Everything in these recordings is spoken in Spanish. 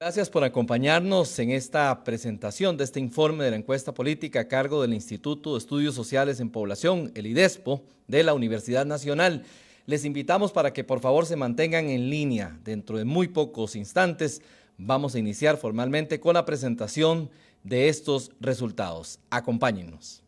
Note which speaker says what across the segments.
Speaker 1: Gracias por acompañarnos en esta presentación de este informe de la encuesta política a cargo del Instituto de Estudios Sociales en Población, el IDESPO, de la Universidad Nacional. Les invitamos para que por favor se mantengan en línea. Dentro de muy pocos instantes vamos a iniciar formalmente con la presentación de estos resultados. Acompáñennos.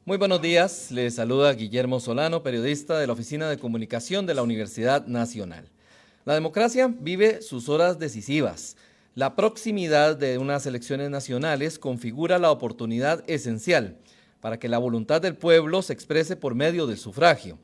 Speaker 1: Muy buenos días, les saluda Guillermo Solano, periodista de la Oficina de Comunicación de la Universidad Nacional. La democracia vive sus horas decisivas. La proximidad de unas elecciones nacionales configura la oportunidad esencial para que la voluntad del pueblo se exprese por medio del sufragio.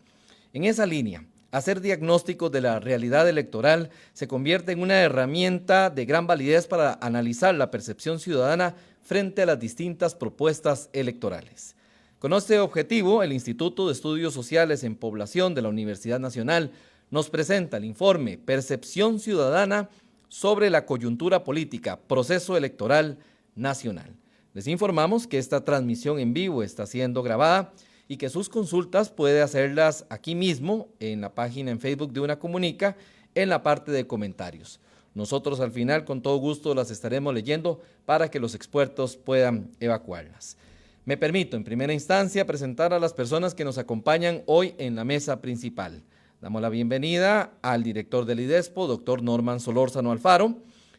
Speaker 1: En esa línea, hacer diagnósticos de la realidad electoral se convierte en una herramienta de gran validez para analizar la percepción ciudadana frente a las distintas propuestas electorales. Con este objetivo, el Instituto de Estudios Sociales en Población de la Universidad Nacional nos presenta el informe Percepción Ciudadana sobre la coyuntura política, proceso electoral nacional. Les informamos que esta transmisión en vivo está siendo grabada y que sus consultas puede hacerlas aquí mismo en la página en Facebook de Una Comunica en la parte de comentarios. Nosotros al final con todo gusto las estaremos leyendo para que los expertos puedan evacuarlas. Me permito en primera instancia presentar a las personas que nos acompañan hoy en la mesa principal. Damos la bienvenida al director del IDESPO, doctor Norman Solórzano Alfaro,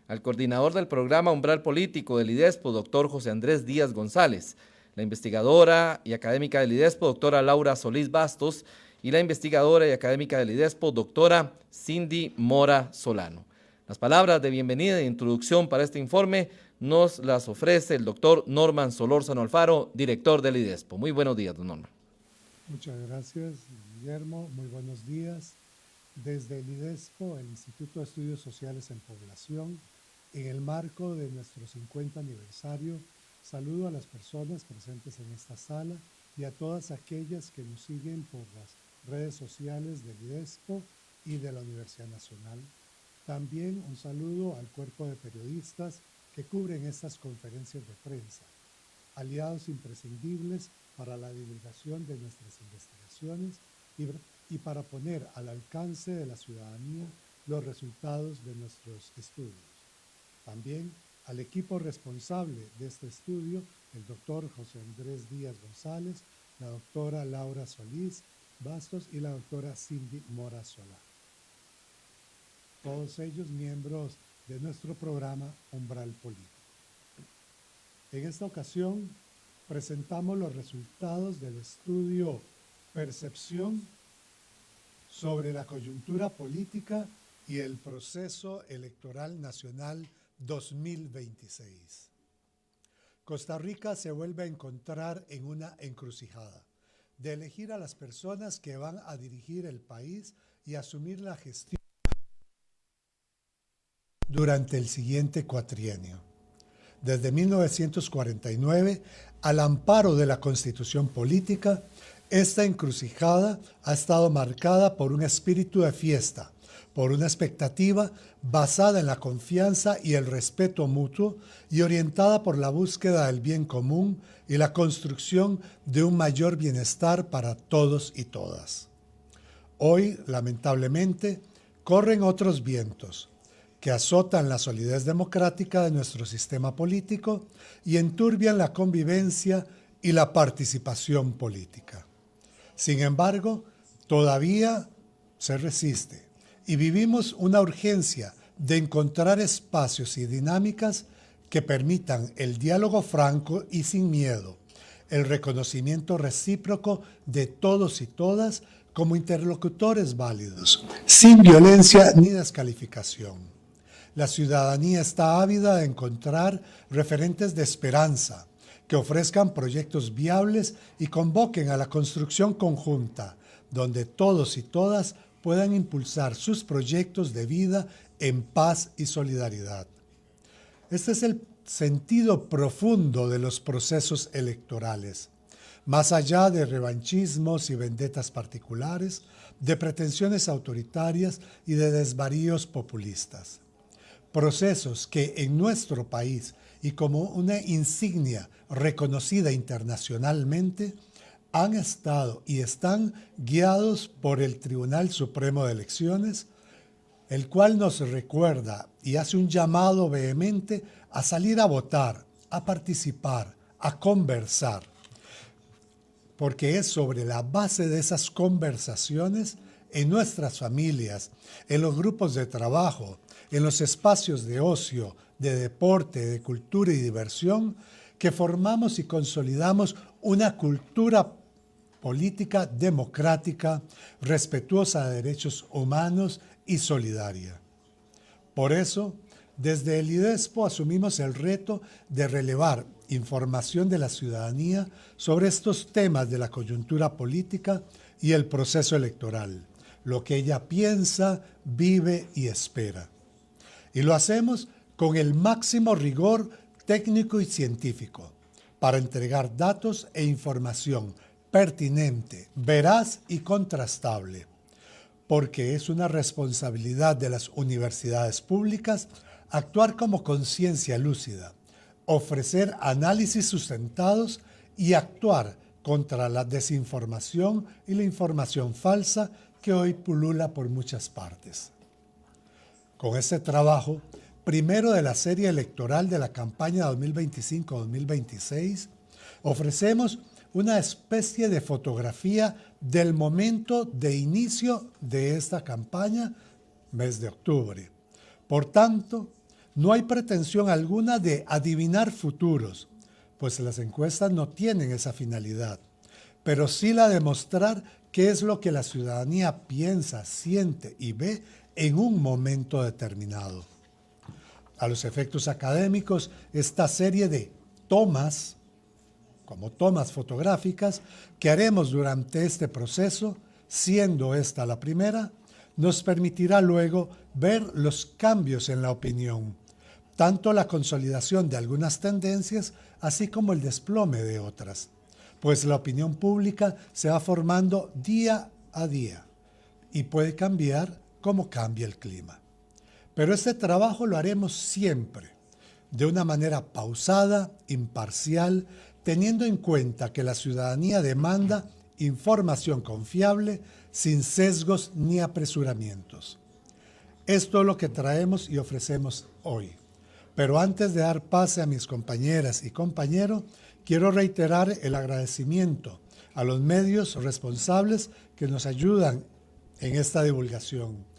Speaker 1: al coordinador del programa Umbral Político del IDESPO, doctor José Andrés Díaz González, la investigadora y académica del IDESPO, doctora Laura Solís Bastos, y la investigadora y académica del IDESPO, doctora Cindy Mora Solano. Las palabras de bienvenida e introducción para este informe nos las ofrece el doctor Norman Solórzano Alfaro, director del IDESPO. Muy buenos días, don Norman.
Speaker 2: Muchas gracias, Guillermo. Muy buenos días. Desde el IDESPO, el Instituto de Estudios Sociales en Población, en el marco de nuestro 50 aniversario, saludo a las personas presentes en esta sala y a todas aquellas que nos siguen por las redes sociales del IDESPO y de la Universidad Nacional. También un saludo al cuerpo de periodistas que cubren estas conferencias de prensa, aliados imprescindibles para la divulgación de nuestras investigaciones y para poner al alcance de la ciudadanía los resultados de nuestros estudios. También al equipo responsable de este estudio, el doctor José Andrés Díaz González, la doctora Laura Solís Bastos y la doctora Cindy Mora Solano. Todos ellos miembros de nuestro programa Umbral Político. En esta ocasión presentamos los resultados del estudio Percepción sobre la coyuntura política y el proceso electoral nacional 2026. Costa Rica se vuelve a encontrar en una encrucijada de elegir a las personas que van a dirigir el país y asumir la gestión durante el siguiente cuatrienio. Desde 1949, al amparo de la Constitución Política, esta encrucijada ha estado marcada por un espíritu de fiesta, por una expectativa basada en la confianza y el respeto mutuo y orientada por la búsqueda del bien común y la construcción de un mayor bienestar para todos y todas. Hoy, lamentablemente, corren otros vientos que azotan la solidez democrática de nuestro sistema político y enturbian la convivencia y la participación política. Sin embargo, todavía se resiste y vivimos una urgencia de encontrar espacios y dinámicas que permitan el diálogo franco y sin miedo, el reconocimiento recíproco de todos y todas como interlocutores válidos, sin violencia ni descalificación. La ciudadanía está ávida de encontrar referentes de esperanza, que ofrezcan proyectos viables y convoquen a la construcción conjunta, donde todos y todas puedan impulsar sus proyectos de vida en paz y solidaridad. Este es el sentido profundo de los procesos electorales. Más allá de revanchismos y vendetas particulares, de pretensiones autoritarias y de desvaríos populistas. Procesos que en nuestro país y como una insignia reconocida internacionalmente han estado y están guiados por el Tribunal Supremo de Elecciones, el cual nos recuerda y hace un llamado vehemente a salir a votar, a participar, a conversar, porque es sobre la base de esas conversaciones en nuestras familias, en los grupos de trabajo, en los espacios de ocio, de deporte, de cultura y diversión, que formamos y consolidamos una cultura política democrática, respetuosa de derechos humanos y solidaria. Por eso, desde el IDESPO asumimos el reto de relevar información de la ciudadanía sobre estos temas de la coyuntura política y el proceso electoral, lo que ella piensa, vive y espera. Y lo hacemos con el máximo rigor técnico y científico para entregar datos e información pertinente, veraz y contrastable, porque es una responsabilidad de las universidades públicas actuar como conciencia lúcida, ofrecer análisis sustentados y actuar contra la desinformación y la información falsa que hoy pulula por muchas partes. Con este trabajo, primero de la serie electoral de la campaña 2025-2026, ofrecemos una especie de fotografía del momento de inicio de esta campaña, mes de octubre. Por tanto, no hay pretensión alguna de adivinar futuros, pues las encuestas no tienen esa finalidad, pero sí la de mostrar qué es lo que la ciudadanía piensa, siente y ve en un momento determinado. A los efectos académicos, esta serie de tomas, como tomas fotográficas, que haremos durante este proceso, siendo esta la primera, nos permitirá luego ver los cambios en la opinión, tanto la consolidación de algunas tendencias, así como el desplome de otras, pues la opinión pública se va formando día a día y puede cambiar como cambia el clima. Pero este trabajo lo haremos siempre, de una manera pausada, imparcial, teniendo en cuenta que la ciudadanía demanda información confiable, sin sesgos ni apresuramientos. Esto es lo que traemos y ofrecemos hoy. Pero antes de dar pase a mis compañeras y compañeros, quiero reiterar el agradecimiento a los medios responsables que nos ayudan en esta divulgación,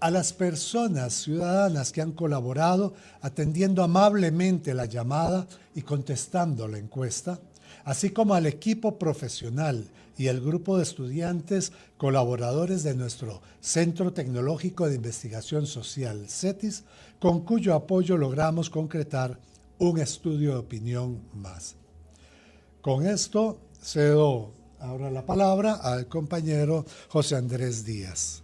Speaker 2: a las personas ciudadanas que han colaborado atendiendo amablemente la llamada y contestando la encuesta, así como al equipo profesional y el grupo de estudiantes colaboradores de nuestro Centro Tecnológico de Investigación Social, CETIS, con cuyo apoyo logramos concretar un estudio de opinión más. Con esto cedo ahora la palabra al compañero José Andrés Díaz.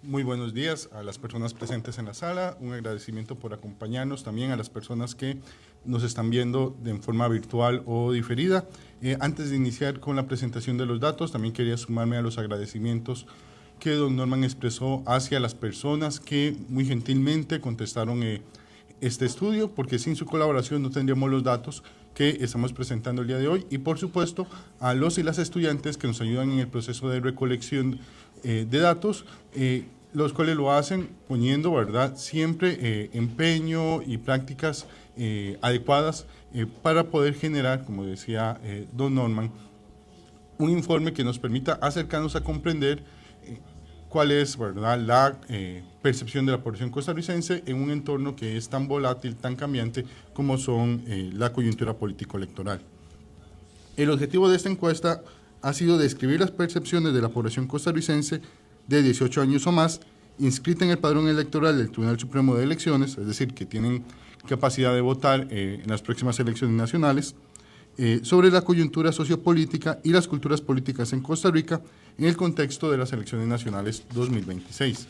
Speaker 3: Muy buenos días a las personas presentes en la sala, un agradecimiento por acompañarnos, también a las personas que nos están viendo de forma virtual o diferida. Antes de iniciar con la presentación de los datos, también quería sumarme a los agradecimientos que don Norman expresó hacia las personas que muy gentilmente contestaron este estudio, porque sin su colaboración no tendríamos los datos que estamos presentando el día de hoy, y por supuesto a los y las estudiantes que nos ayudan en el proceso de recolección de datos, los cuales lo hacen poniendo, ¿verdad?, siempre empeño y prácticas adecuadas para poder generar, como decía don Norman, un informe que nos permita acercarnos a comprender cuál es, ¿verdad?, la percepción de la población costarricense en un entorno que es tan volátil, tan cambiante como son la coyuntura político-electoral. El objetivo de esta encuesta ha sido describir las percepciones de la población costarricense de 18 años o más, inscrita en el padrón electoral del Tribunal Supremo de Elecciones, es decir, que tienen capacidad de votar en las próximas elecciones nacionales, sobre la coyuntura sociopolítica y las culturas políticas en Costa Rica en el contexto de las elecciones nacionales 2026.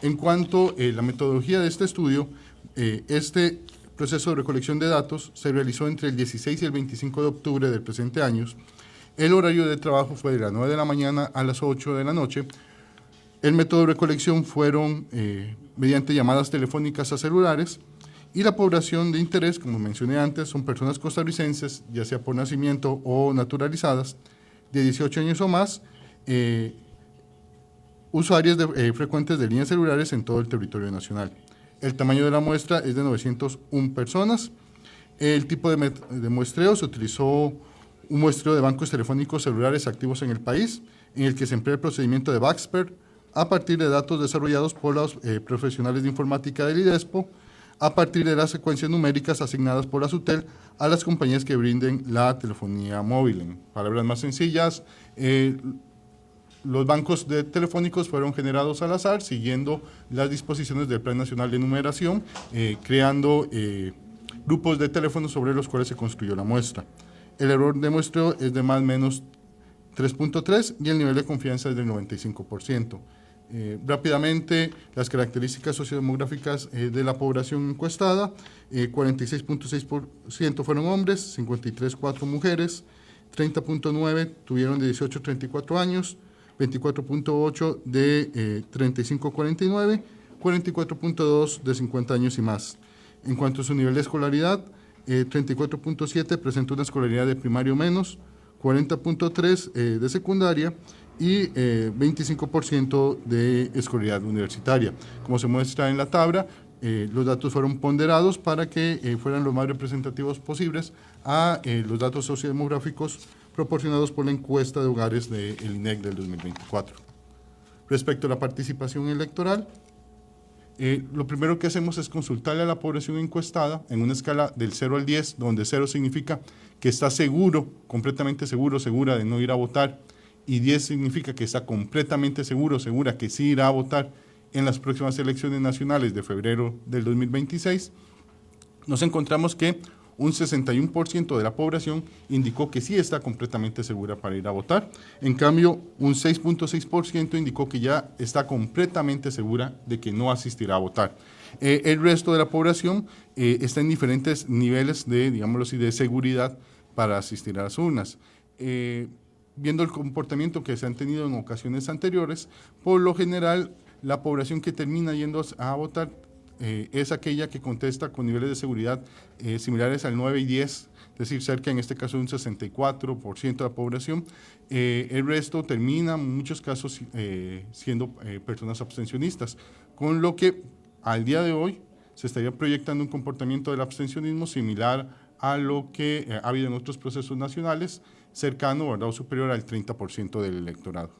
Speaker 3: En cuanto a la metodología de este estudio, este proceso de recolección de datos se realizó entre el 16 y el 25 de octubre del presente año. El horario de trabajo fue de las 9 de la mañana a las 8 de la noche. El método de recolección fueron mediante llamadas telefónicas a celulares, y la población de interés, como mencioné antes, son personas costarricenses, ya sea por nacimiento o naturalizadas, de 18 años o más, usuarias frecuentes de líneas celulares en todo el territorio nacional. El tamaño de la muestra es de 901 personas. El tipo de muestreo se utilizó un muestreo de bancos telefónicos celulares activos en el país, en el que se emplea el procedimiento de Baxper a partir de datos desarrollados por los profesionales de informática del IDESPO, a partir de las secuencias numéricas asignadas por la SUTEL a las compañías que brinden la telefonía móvil. En palabras más sencillas, los bancos telefónicos fueron generados al azar, siguiendo las disposiciones del Plan Nacional de Numeración, creando grupos de teléfonos sobre los cuales se construyó la muestra. El error de muestreo es de más o menos 3.3 y el nivel de confianza es del 95%. Rápidamente, las características sociodemográficas de la población encuestada: 46.6% fueron hombres, 53.4% mujeres, 30.9 tuvieron de 18 a 34 años, 24.8 de 35 a 49, 44.2 de 50 años y más. En cuanto a su nivel de escolaridad, 34.7 presentó una escolaridad de primario menos, 40.3 de secundaria y 25% de escolaridad universitaria. Como se muestra en la tabla, los datos fueron ponderados para que fueran lo más representativos posibles a los datos sociodemográficos proporcionados por la encuesta de hogares del INEC del 2024. Respecto a la participación electoral, lo primero que hacemos es consultarle a la población encuestada en una escala del 0 al 10, donde 0 significa que está seguro, completamente seguro, segura de no ir a votar, y 10 significa que está completamente seguro, segura que sí irá a votar en las próximas elecciones nacionales de febrero del 2026, nos encontramos que un 61% de la población indicó que sí está completamente segura para ir a votar. En cambio, un 6.6% indicó que ya está completamente segura de que no asistirá a votar. El resto de la población está en diferentes niveles de, digámoslo así, de seguridad para asistir a las urnas. Viendo el comportamiento que se han tenido en ocasiones anteriores, por lo general, la población que termina yendo a votar es aquella que contesta con niveles de seguridad similares al 9 y 10, es decir, cerca en este caso de un 64% de la población. El resto termina en muchos casos siendo personas abstencionistas, con lo que al día de hoy se estaría proyectando un comportamiento del abstencionismo similar a lo que ha habido en otros procesos nacionales, cercano, ¿verdad?, o superior al 30% del electorado.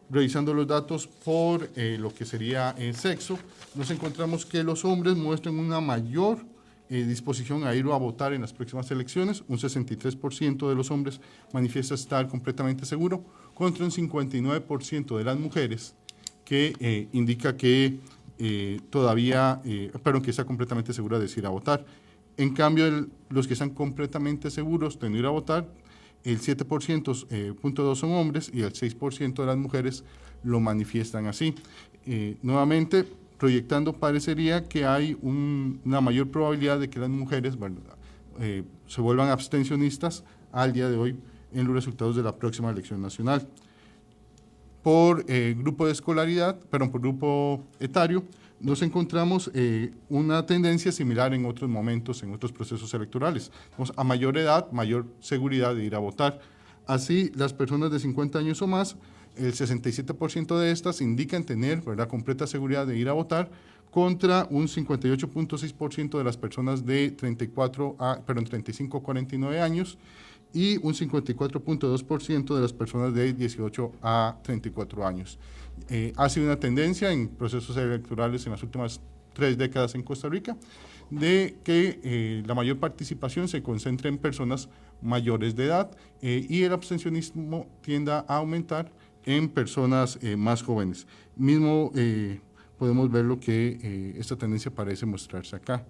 Speaker 3: Revisando los datos por lo que sería el sexo, nos encontramos que los hombres muestran una mayor disposición a ir a votar en las próximas elecciones. Un 63% de los hombres manifiesta estar completamente seguro, contra un 59% de las mujeres que indica que que está completamente segura de ir a votar. En cambio, los que están completamente seguros de no ir a votar, el 7.2% son hombres y el 6% de las mujeres lo manifiestan así. Nuevamente, proyectando, parecería que hay una mayor probabilidad de que las mujeres se vuelvan abstencionistas al día de hoy en los resultados de la próxima elección nacional. Por grupo de escolaridad, por grupo etario, nos encontramos una tendencia similar en otros momentos, en otros procesos electorales. A mayor edad, mayor seguridad de ir a votar. Así, las personas de 50 años o más, el 67% de estas indican tener, ¿verdad?, completa seguridad de ir a votar, contra un 58.6% de las personas de 35 a 49 años y un 54.2% de las personas de 18 a 34 años. Ha sido una tendencia en procesos electorales en las últimas 3 décadas en Costa Rica de que la mayor participación se concentra en personas mayores de edad y el abstencionismo tiende a aumentar en personas más jóvenes. Mismo podemos ver lo que esta tendencia parece mostrarse acá.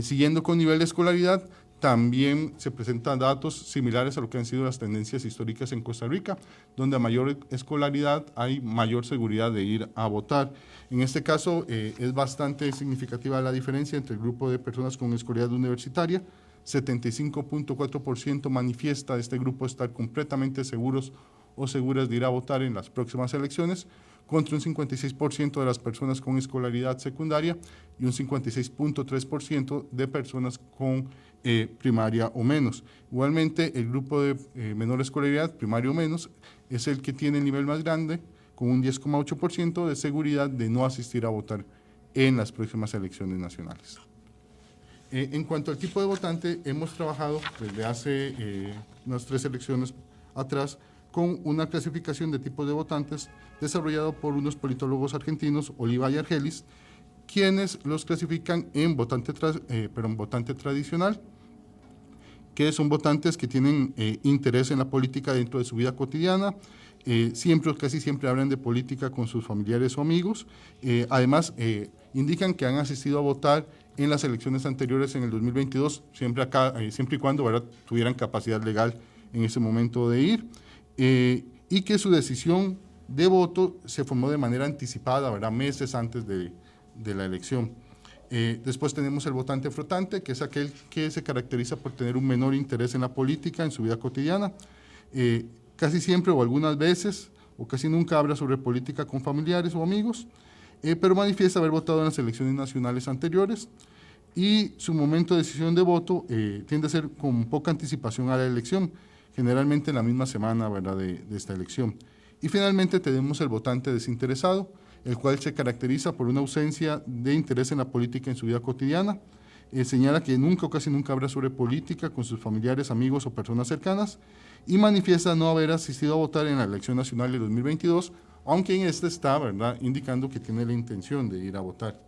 Speaker 3: Siguiendo con nivel de escolaridad, también se presentan datos similares a lo que han sido las tendencias históricas en Costa Rica, donde a mayor escolaridad hay mayor seguridad de ir a votar. En este caso es bastante significativa la diferencia entre el grupo de personas con escolaridad universitaria. 75.4% manifiesta de este grupo estar completamente seguros o seguras de ir a votar en las próximas elecciones, contra un 56% de las personas con escolaridad secundaria y un 56.3% de personas con primaria o menos. Igualmente, el grupo de menor escolaridad, primaria o menos, es el que tiene el nivel más grande, con un 10.8% de seguridad de no asistir a votar en las próximas elecciones nacionales. En cuanto al tipo de votante, hemos trabajado desde hace unas 3 elecciones atrás con una clasificación de tipos de votantes desarrollado por unos politólogos argentinos, Oliva y Argelis, quienes los clasifican en votante tradicional, que son votantes que tienen interés en la política dentro de su vida cotidiana, casi siempre hablan de política con sus familiares o amigos, además indican que han asistido a votar en las elecciones anteriores en el 2022, siempre y cuando, ¿verdad?, tuvieran capacidad legal en ese momento de ir, y que su decisión de voto se formó de manera anticipada, ¿verdad?, meses antes de la elección. Después tenemos el votante flotante, que es aquel que se caracteriza por tener un menor interés en la política en su vida cotidiana. Casi siempre o algunas veces o casi nunca habla sobre política con familiares o amigos, pero manifiesta haber votado en las elecciones nacionales anteriores y su momento de decisión de voto tiende a ser con poca anticipación a la elección, generalmente en la misma semana, ¿verdad?, de esta elección. Y finalmente tenemos el votante desinteresado, el cual se caracteriza por una ausencia de interés en la política en su vida cotidiana. Señala que nunca o casi nunca habla sobre política con sus familiares, amigos o personas cercanas y manifiesta no haber asistido a votar en la elección nacional de 2022, aunque en este está, ¿verdad?, indicando que tiene la intención de ir a votar.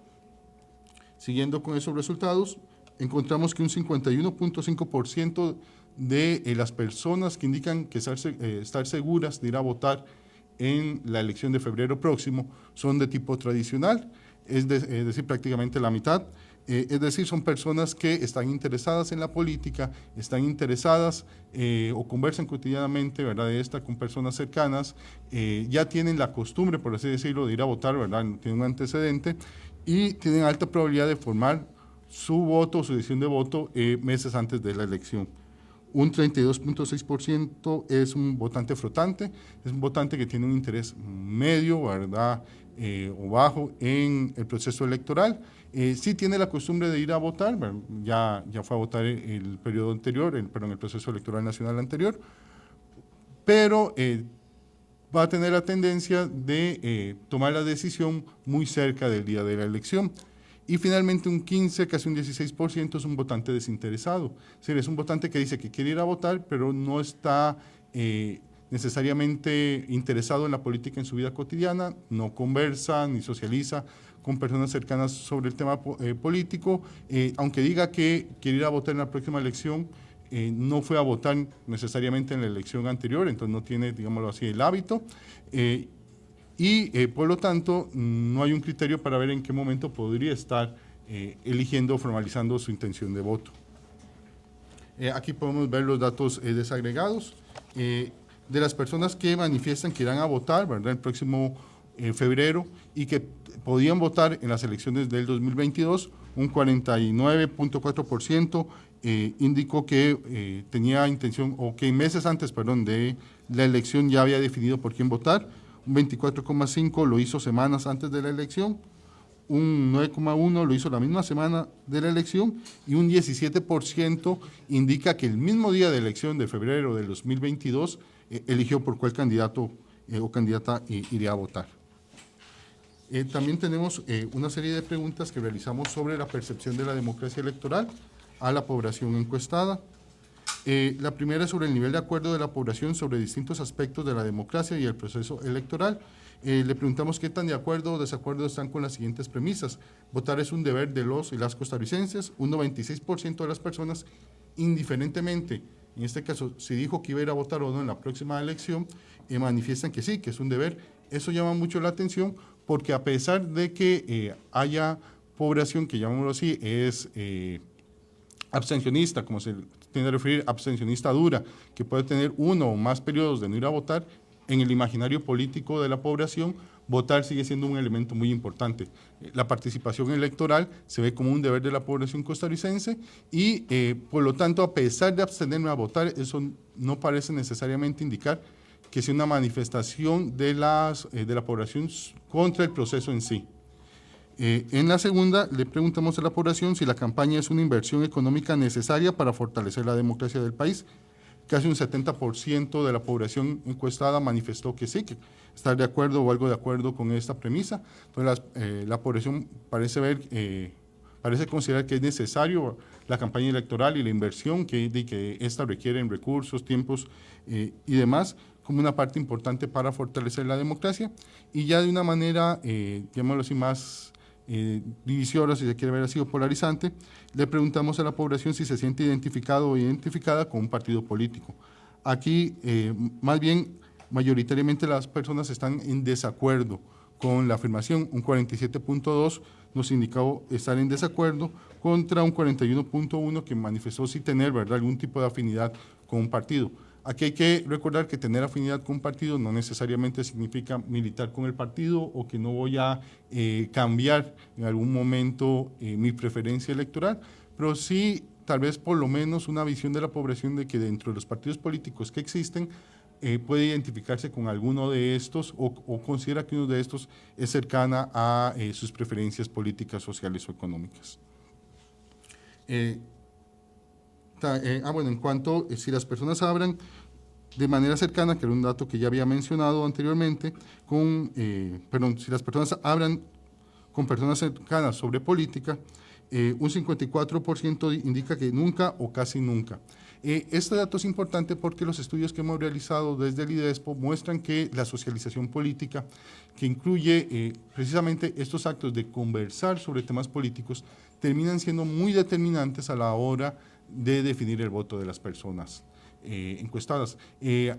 Speaker 3: Siguiendo con esos resultados, encontramos que un 51.5% de las personas que indican que estar seguras de ir a votar en la elección de febrero próximo son de tipo tradicional, es decir, prácticamente la mitad. Es decir, son personas que están interesadas en la política, están interesadas o conversan cotidianamente, ¿verdad?, de esta con personas cercanas, ya tienen la costumbre, por así decirlo, de ir a votar, ¿verdad?, tienen un antecedente y tienen alta probabilidad de formar su voto o su decisión de voto meses antes de la elección. Un 32.6% es un votante flotante, es un votante que tiene un interés medio, ¿verdad?, o bajo en el proceso electoral. Sí tiene la costumbre de ir a votar, bueno, ya fue a votar el periodo anterior, en el proceso electoral nacional anterior, pero va a tener la tendencia de tomar la decisión muy cerca del día de la elección. Y finalmente un 15, casi un 16% es un votante desinteresado. Es decir, es un votante que dice que quiere ir a votar, pero no está necesariamente interesado en la política en su vida cotidiana, no conversa ni socializa con personas cercanas sobre el tema político, aunque diga que quiere ir a votar en la próxima elección, no fue a votar necesariamente en la elección anterior, entonces no tiene, digámoslo así, el hábito, y por lo tanto no hay un criterio para ver en qué momento podría estar eligiendo o formalizando su intención de voto. Aquí podemos ver los datos desagregados de las personas que manifiestan que irán a votar, ¿verdad?, el próximo febrero y que podían votar en las elecciones del 2022. Un 49.4% indicó que tenía intención o que meses antes, perdón, de la elección ya había definido por quién votar. Un 24.5% lo hizo semanas antes de la elección, un 9.1% lo hizo la misma semana de la elección y un 17% indica que el mismo día de elección de febrero del 2022 eligió por cuál candidato o candidata iría a votar. También tenemos una serie de preguntas que realizamos sobre la percepción de la democracia electoral a la población encuestada. La primera es sobre el nivel de acuerdo de la población sobre distintos aspectos de la democracia y el proceso electoral. Le preguntamos qué tan de acuerdo o desacuerdo están con las siguientes premisas. Votar es un deber de los y las costarricenses. Un 96% de las personas, indiferentemente, en este caso, si dijo que iba a ir a votar o no en la próxima elección, manifiestan que sí, que es un deber. Eso llama mucho la atención porque a pesar de que haya población que, llamémoslo así, es abstencionista, como se tiende a referir, abstencionista dura, que puede tener uno o más periodos de no ir a votar, en el imaginario político de la población, votar sigue siendo un elemento muy importante. La participación electoral se ve como un deber de la población costarricense y, por lo tanto, a pesar de abstenerme a votar, eso no parece necesariamente indicar que sea una manifestación de la población contra el proceso en sí. En la segunda, le preguntamos a la población si la campaña es una inversión económica necesaria para fortalecer la democracia del país. Casi un 70% de la población encuestada manifestó que sí, que estar de acuerdo o algo de acuerdo con esta premisa. Entonces, la población parece considerar que es necesario la campaña electoral y la inversión que esta requiere en recursos, tiempos y demás, como una parte importante para fortalecer la democracia. Y ya de una manera, llamémoslo así, más divisoria, si se quiere ver así, o polarizante, le preguntamos a la población si se siente identificado o identificada con un partido político. Aquí, más bien, mayoritariamente las personas están en desacuerdo con la afirmación. Un 47.2% nos indicó estar en desacuerdo contra un 41.1% que manifestó sí tener, ¿verdad?, algún tipo de afinidad con un partido. Aquí hay que recordar que tener afinidad con un partido no necesariamente significa militar con el partido o que no voy a cambiar en algún momento mi preferencia electoral, pero sí tal vez por lo menos una visión de la población de que dentro de los partidos políticos que existen puede identificarse con alguno de estos o considera que uno de estos es cercana a sus preferencias políticas, sociales o económicas. Bueno, en cuanto si las personas abran de manera cercana, que era un dato que ya había mencionado anteriormente, si las personas abran con personas cercanas sobre política, un 54% indica que nunca o casi nunca. Este dato es importante porque los estudios que hemos realizado desde el IDESPO muestran que la socialización política, que incluye precisamente estos actos de conversar sobre temas políticos, terminan siendo muy determinantes a la hora de definir el voto de las personas encuestadas.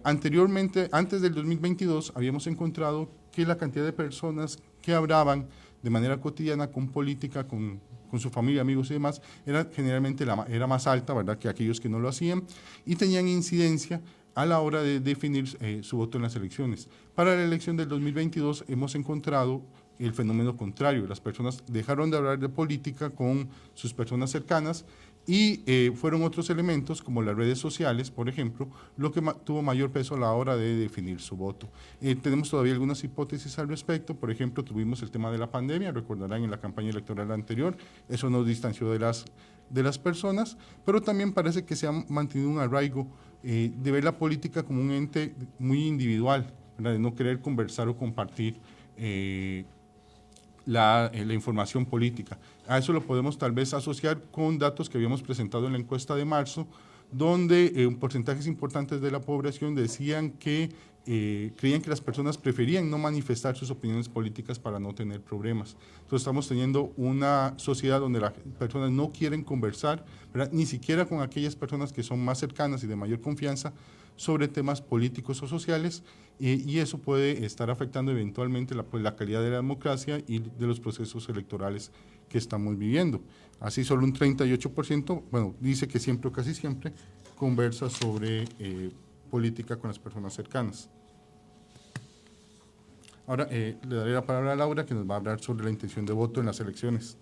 Speaker 3: Anteriormente, antes del 2022, habíamos encontrado que la cantidad de personas que hablaban de manera cotidiana con política, con su familia, amigos y demás, era generalmente era más alta, ¿verdad?, que aquellos que no lo hacían y tenían incidencia a la hora de definir su voto en las elecciones. Para la elección del 2022 hemos encontrado el fenómeno contrario, las personas dejaron de hablar de política con sus personas cercanas y fueron otros elementos como las redes sociales, por ejemplo, lo que tuvo mayor peso a la hora de definir su voto. Tenemos todavía algunas hipótesis al respecto, por ejemplo, tuvimos el tema de la pandemia, recordarán en la campaña electoral anterior, eso nos distanció de las personas, pero también parece que se ha mantenido un arraigo de ver la política como un ente muy individual, ¿verdad?, de no querer conversar o compartir la información política. A eso lo podemos tal vez asociar con datos que habíamos presentado en la encuesta de marzo, donde porcentajes importantes de la población decían que creían que las personas preferían no manifestar sus opiniones políticas para no tener problemas. Entonces estamos teniendo una sociedad donde las personas no quieren conversar, ¿verdad?, ni siquiera con aquellas personas que son más cercanas y de mayor confianza sobre temas políticos o sociales, y eso puede estar afectando eventualmente la calidad de la democracia y de los procesos electorales que estamos viviendo. Así solo un 38%, bueno, dice que siempre o casi siempre conversa sobre política con las personas cercanas. Ahora le daré la palabra a Laura, que nos va a hablar sobre la intención de voto en las elecciones.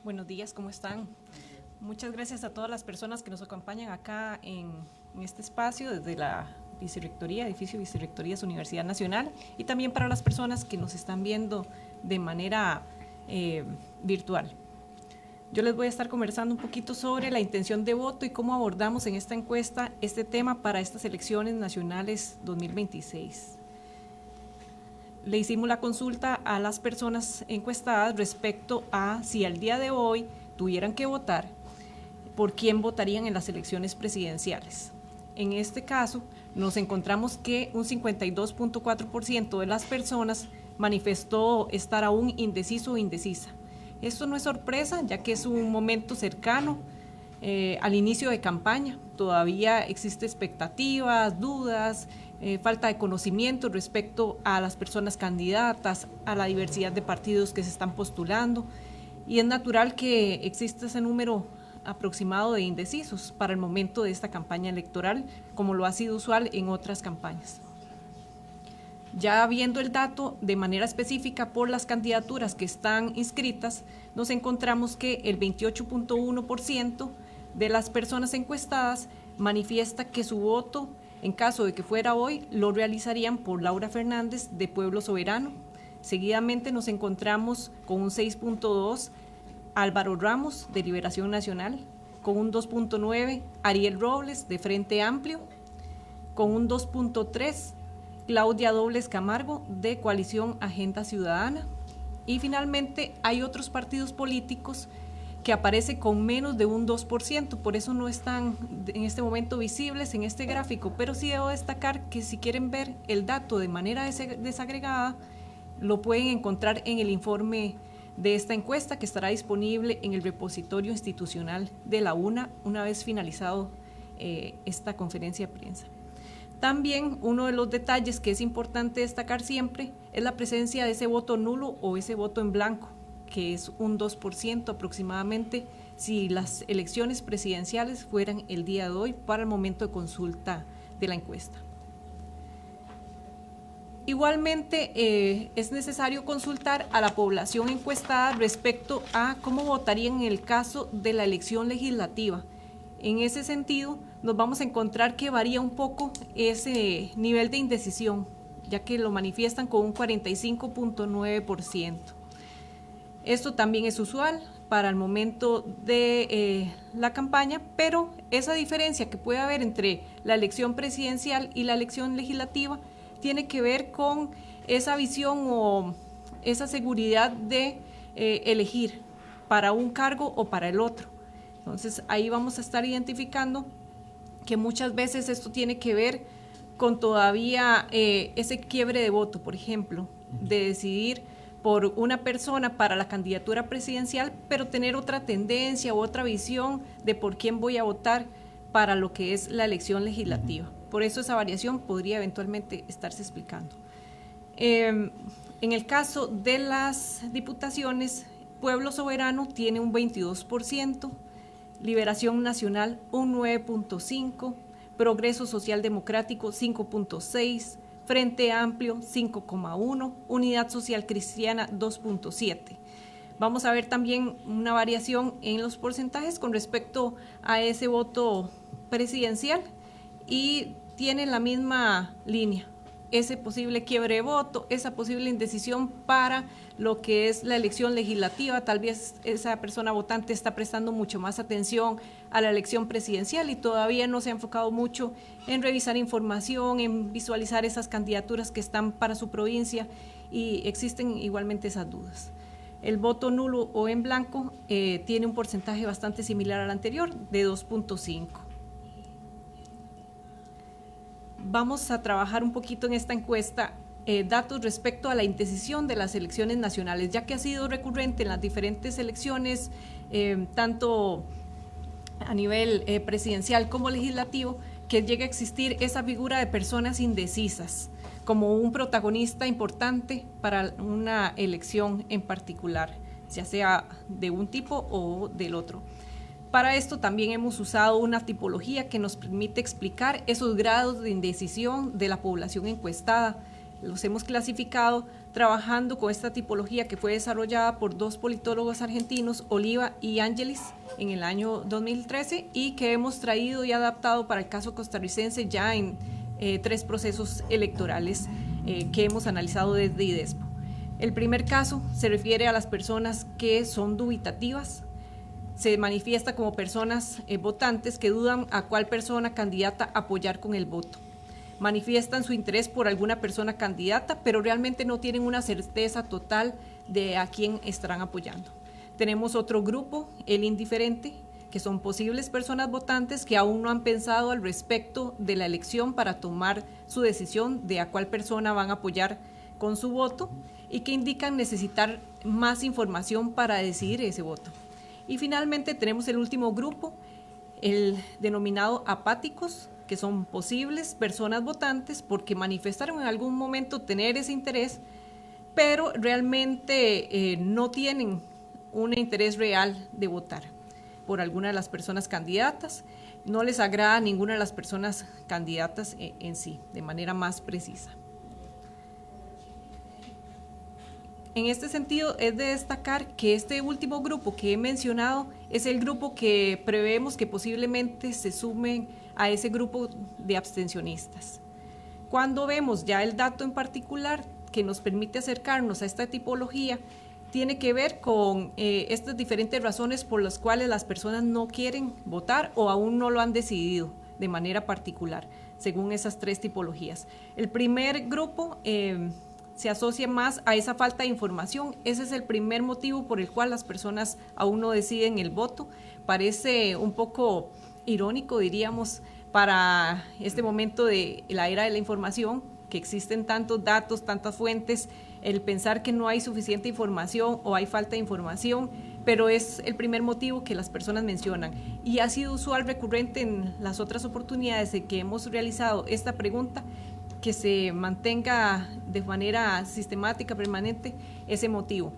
Speaker 4: Buenos días, ¿cómo están? Muchas gracias a todas las personas que nos acompañan acá en este espacio desde la Vicerrectoría, edificio Vicerrectorías Universidad Nacional, y también para las personas que nos están viendo de manera virtual. Yo les voy a estar conversando un poquito sobre la intención de voto y cómo abordamos en esta encuesta este tema para estas elecciones nacionales 2026. Le hicimos la consulta a las personas encuestadas respecto a si al día de hoy tuvieran que votar, por quién votarían en las elecciones presidenciales. En este caso, nos encontramos que un 52.4% de las personas manifestó estar aún indeciso o indecisa. Esto no es sorpresa, ya que es un momento cercano al inicio de campaña. Todavía existe expectativas, dudas, falta de conocimiento respecto a las personas candidatas, a la diversidad de partidos que se están postulando, y es natural que exista ese número aproximado de indecisos para el momento de esta campaña electoral, como lo ha sido usual en otras campañas. Ya viendo el dato de manera específica por las candidaturas que están inscritas, nos encontramos que el 28.1% de las personas encuestadas manifiesta que su voto, en caso de que fuera hoy, lo realizarían por Laura Fernández de Pueblo Soberano. Seguidamente nos encontramos con un 6.2 Álvaro Ramos de Liberación Nacional, con un 2.9 Ariel Robles de Frente Amplio, con un 2.3 Claudia Dobles Camargo de Coalición Agenda Ciudadana, y finalmente hay otros partidos políticos que aparece con menos de un 2%, por eso no están en este momento visibles en este gráfico, pero sí debo destacar que si quieren ver el dato de manera desagregada, lo pueden encontrar en el informe de esta encuesta que estará disponible en el repositorio institucional de la UNA una vez finalizado esta conferencia de prensa. También uno de los detalles que es importante destacar siempre es la presencia de ese voto nulo o ese voto en blanco, que es un 2% aproximadamente si las elecciones presidenciales fueran el día de hoy para el momento de consulta de la encuesta. Igualmente, es necesario consultar a la población encuestada respecto a cómo votarían en el caso de la elección legislativa. En ese sentido, nos vamos a encontrar que varía un poco ese nivel de indecisión, ya que lo manifiestan con un 45.9%. Esto también es usual para el momento de la campaña, pero esa diferencia que puede haber entre la elección presidencial y la elección legislativa tiene que ver con esa visión o esa seguridad de elegir para un cargo o para el otro. Entonces ahí vamos a estar identificando que muchas veces esto tiene que ver con todavía ese quiebre de voto, por ejemplo, de decidir por una persona para la candidatura presidencial, pero tener otra tendencia u otra visión de por quién voy a votar para lo que es la elección legislativa. Por eso esa variación podría eventualmente estarse explicando. En el caso de las diputaciones, Pueblo Soberano tiene un 22%, Liberación Nacional un 9.5%, Progreso Social Democrático 5.6%, Frente Amplio 5.1%, Unidad Social Cristiana 2.7%. Vamos a ver también una variación en los porcentajes con respecto a ese voto presidencial y tiene la misma línea, ese posible quiebre de voto, esa posible indecisión para lo que es la elección legislativa. Tal vez esa persona votante está prestando mucho más atención a la elección presidencial y todavía no se ha enfocado mucho en revisar información, en visualizar esas candidaturas que están para su provincia, y existen igualmente esas dudas. El voto nulo o en blanco tiene un porcentaje bastante similar al anterior, de 2.5%. Vamos a trabajar un poquito en esta encuesta datos respecto a la indecisión de las elecciones nacionales, ya que ha sido recurrente en las diferentes elecciones, tanto a nivel presidencial como legislativo, que llegue a existir esa figura de personas indecisas como un protagonista importante para una elección en particular, ya sea de un tipo o del otro. Para esto también hemos usado una tipología que nos permite explicar esos grados de indecisión de la población encuestada. Los hemos clasificado trabajando con esta tipología que fue desarrollada por dos politólogos argentinos, Oliva y Ángelis, en el año 2013, y que hemos traído y adaptado para el caso costarricense ya en 3 procesos electorales que hemos analizado desde IDESPO. El primer caso se refiere a las personas que son dubitativas. Se manifiesta como personas votantes que dudan a cuál persona candidata apoyar con el voto. Manifiestan su interés por alguna persona candidata, pero realmente no tienen una certeza total de a quién estarán apoyando. Tenemos otro grupo, el indiferente, que son posibles personas votantes que aún no han pensado al respecto de la elección para tomar su decisión de a cuál persona van a apoyar con su voto y que indican necesitar más información para decidir ese voto. Y finalmente tenemos el último grupo, el denominado apáticos, que son posibles personas votantes porque manifestaron en algún momento tener ese interés, pero realmente no tienen un interés real de votar por alguna de las personas candidatas, no les agrada ninguna de las personas candidatas en sí, de manera más precisa. En este sentido, es de destacar que este último grupo que he mencionado es el grupo que prevemos que posiblemente se sumen a ese grupo de abstencionistas. Cuando vemos ya el dato en particular que nos permite acercarnos a esta tipología, tiene que ver con estas diferentes razones por las cuales las personas no quieren votar o aún no lo han decidido de manera particular, según esas 3 tipologías. El primer grupo se asocia más a esa falta de información. Ese es el primer motivo por el cual las personas aún no deciden el voto. Parece un poco irónico, diríamos, para este momento de la era de la información, que existen tantos datos, tantas fuentes, el pensar que no hay suficiente información o hay falta de información, pero es el primer motivo que las personas mencionan. Y ha sido usual, recurrente en las otras oportunidades en que hemos realizado esta pregunta, que se mantenga de manera sistemática, permanente, ese motivo,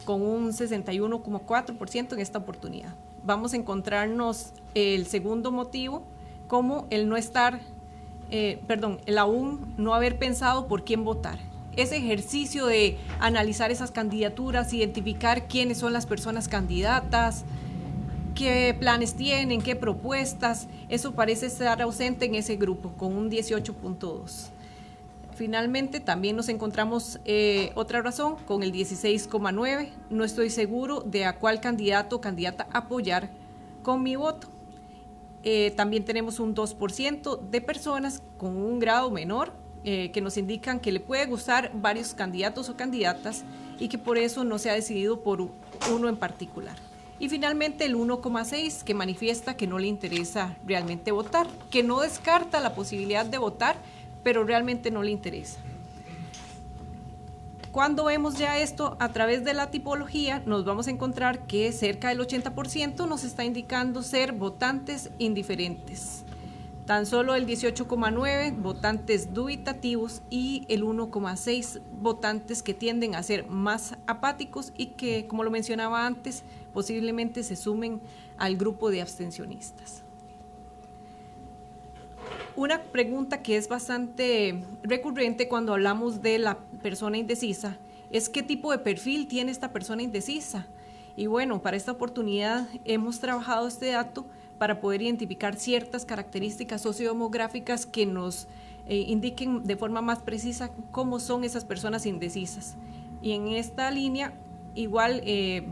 Speaker 4: con un 61,4% en esta oportunidad. Vamos a encontrarnos el segundo motivo como el no estar, el aún no haber pensado por quién votar. Ese ejercicio de analizar esas candidaturas, identificar quiénes son las personas candidatas, qué planes tienen, qué propuestas, eso parece estar ausente en ese grupo, con un 18,2%. Finalmente, también nos encontramos otra razón, con el 16,9%, no estoy seguro de a cuál candidato o candidata apoyar con mi voto. También tenemos un 2% de personas con un grado menor, que nos indican que le puede gustar varios candidatos o candidatas y que por eso no se ha decidido por uno en particular. Y finalmente el 1,6% que manifiesta que no le interesa realmente votar, que no descarta la posibilidad de votar, pero realmente no le interesa. Cuando vemos ya esto a través de la tipología, nos vamos a encontrar que cerca del 80% nos está indicando ser votantes indiferentes. Tan solo el 18,9% votantes dubitativos y el 1,6% votantes que tienden a ser más apáticos y que, como lo mencionaba antes, posiblemente se sumen al grupo de abstencionistas. Una pregunta que es bastante recurrente cuando hablamos de la persona indecisa es ¿qué tipo de perfil tiene esta persona indecisa? Y bueno, para esta oportunidad hemos trabajado este dato para poder identificar ciertas características sociodemográficas que nos indiquen de forma más precisa cómo son esas personas indecisas. Y en esta línea igual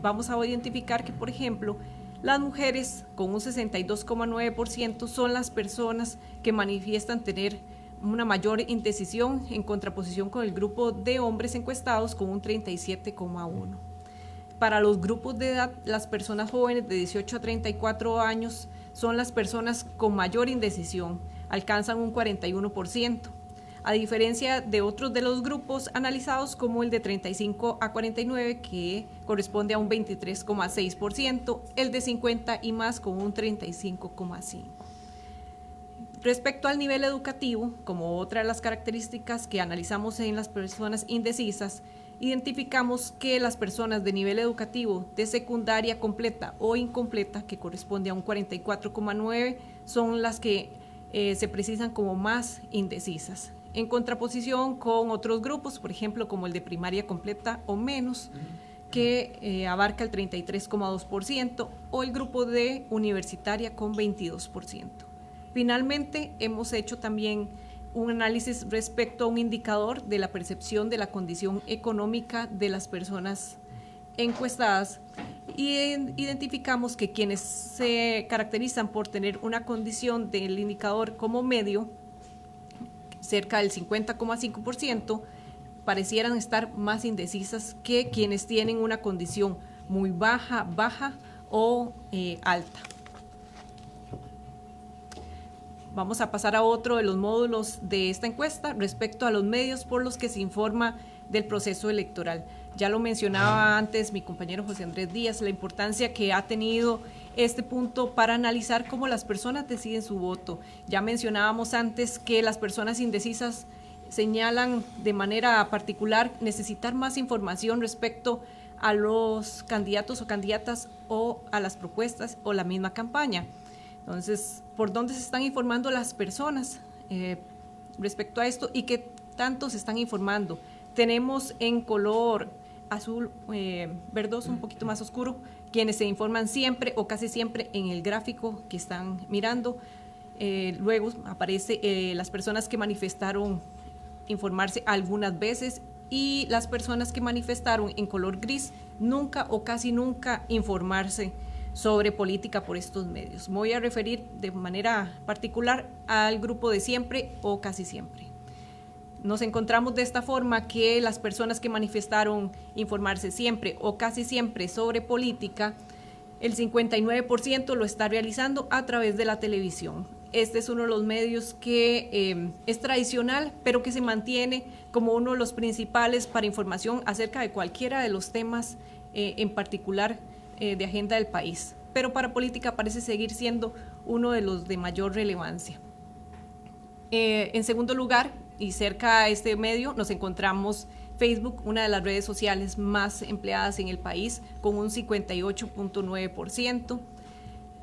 Speaker 4: vamos a identificar que, por ejemplo, las mujeres con un 62,9% son las personas que manifiestan tener una mayor indecisión en contraposición con el grupo de hombres encuestados con un 37,1%. Para los grupos de edad, las personas jóvenes de 18 a 34 años son las personas con mayor indecisión, alcanzan un 41%, a diferencia de otros de los grupos analizados como el de 35 a 49, que corresponde a un 23,6%, el de 50 y más con un 35,5%. Respecto al nivel educativo, como otra de las características que analizamos en las personas indecisas, identificamos que las personas de nivel educativo de secundaria completa o incompleta, que corresponde a un 44,9%, son las que se precisan como más indecisas, en contraposición con otros grupos, por ejemplo, como el de primaria completa o menos, que abarca el 33,2%, o el grupo de universitaria con 22%. Finalmente, hemos hecho también un análisis respecto a un indicador de la percepción de la condición económica de las personas encuestadas y identificamos que quienes se caracterizan por tener una condición del indicador como medio, cerca del 50,5%, parecieran estar más indecisas que quienes tienen una condición muy baja o alta. Vamos a pasar a otro de los módulos de esta encuesta respecto a los medios por los que se informa del proceso electoral. Ya lo mencionaba antes mi compañero José Andrés Díaz, la importancia que ha tenido este punto para analizar cómo las personas deciden su voto. Ya mencionábamos antes que las personas indecisas señalan de manera particular necesitar más información respecto a los candidatos o candidatas o a las propuestas o la misma campaña. Entonces, ¿por dónde se están informando las personas respecto a esto y qué tanto se están informando? Tenemos en color azul verdoso, un poquito más oscuro, quienes se informan siempre o casi siempre en el gráfico que están mirando. Luego aparece las personas que manifestaron informarse algunas veces y las personas que manifestaron en color gris nunca o casi nunca informarse sobre política por estos medios. Me voy a referir de manera particular al grupo de siempre o casi siempre. Nos encontramos de esta forma que las personas que manifestaron informarse siempre o casi siempre sobre política, el 59% lo está realizando a través de la televisión. Este es uno de los medios que es tradicional, pero que se mantiene como uno de los principales para información acerca de cualquiera de los temas en particular de agenda del país. Pero para política parece seguir siendo uno de los de mayor relevancia. En segundo lugar, y cerca a este medio, nos encontramos Facebook, una de las redes sociales más empleadas en el país, con un 58.9%.